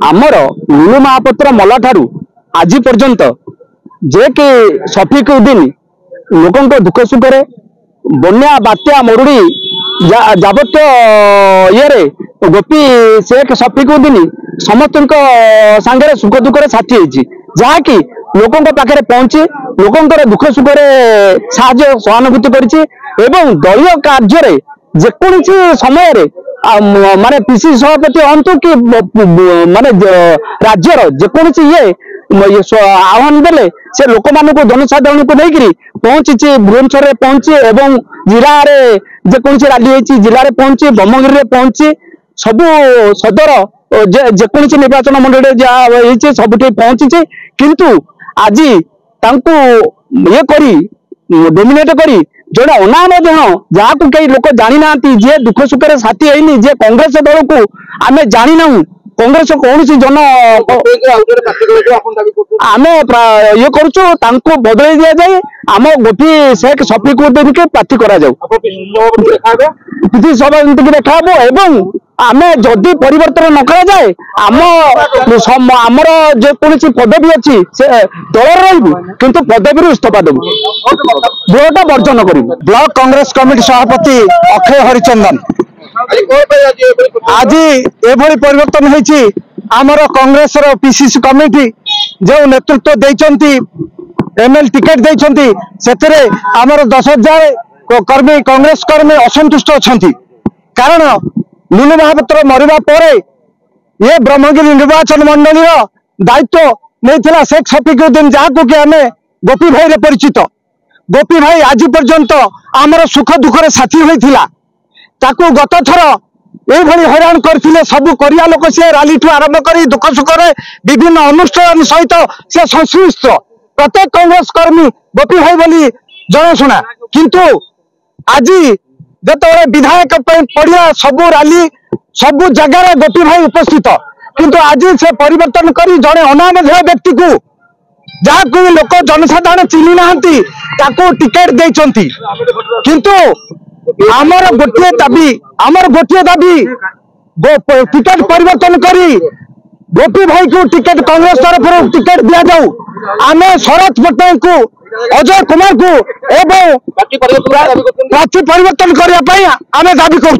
आमर नुलु महापात्र मला ठारू आज पर्यंत जे कि शफिक उद्दीन लोकों दुख सुख बन्या बात्या मरुड़ी जाबत ये गोपी शेख शफिक उद्दीन समस्त सांगे सुख दुख साथी होती जहाँकि लोकों पाखे पहुंची लोकों दुख सुख सहानुभूति करी दलीय कार्य जेकोसी समय माने पीसी सभापति हूँ कि माने राज्यर जेकोसी ये आह्वान देले से लोक मान जनसाधारण को लेकर पहुंची भुवनेश्वर में पहुंची एवं जिले में जेकोसी रैली होती जिले में पहुंची ब्रह्मगिरी में पहुंची सबू सदर जेकोसी निर्वाचन मंडल जहाँ सब पहुंची किंतु आज ये करी डोमिनेट करी जोड़े अनाम जन जहाँ को कई लोक जानी ना जे दुख सुख साथी है जे कांग्रेस दल को आम जानी ना कांग्रेस कौन सी जन आम ये करूँ बदल दि जाए आम गोपी शेख शफिक उद्दीन के प्रार्थी करा देखा एवं आम जदि परिवर्तन न करा जाए आमर जेकोसी पदवी अच्छी से दल रही किंतु पदवी इस्तीफा देवु भोट वर्जन कर ब्लॉक कांग्रेस कमिटी सभापति अक्षय हरिचंदन आज एभली परिवर्तन होती आमर कांग्रेस पीसीसी कमिटी जो नेतृत्व देइचंती एमएल टिकेट देइचंती सेतरे आमर 10,000 कर्मी कांग्रेस कर्मी असंतुष्ट अछंती कारण नुलु महापात्र मरिबा परे ये ब्रह्मगिरी निर्वाचन मंडली दायित्व नहीं शेख शफिक उद्दीन जहाँ को कि आम गोपी भाई परिचित गोपी भाई आज पर्यंत आमर सुख दुख साथी होता ताकू गत थर ये हैरान करते सबू करिया लोक सी रैली ठू आरंभ कर दुख सुख विभिन्न अनुष्ठान सहित से संश्लिष्ट प्रत्येक कांग्रेस कर्मी गोपी भाई बोली जनाशुना किंतु आज जो विधायक पड़िया सबू रैली सबू जगार गोपी भाई उपस्थित किंतु आज से परिवर्तन कर जड़े अनामधेय व्यक्ति को जहाँ को लोक जनसाधारण चिन्ह ना टिकेट देइचंती किंतु आमर गोटे दाबी टिकेट परिवर्तन करी गोपी भाई को टिकेट कांग्रेस तरफ टिकेट दि जाऊ आम शरद पट्टनायक को अजय कुमार को एवं प्रार्थी परिवर्तन करने आम दाबी करूँ।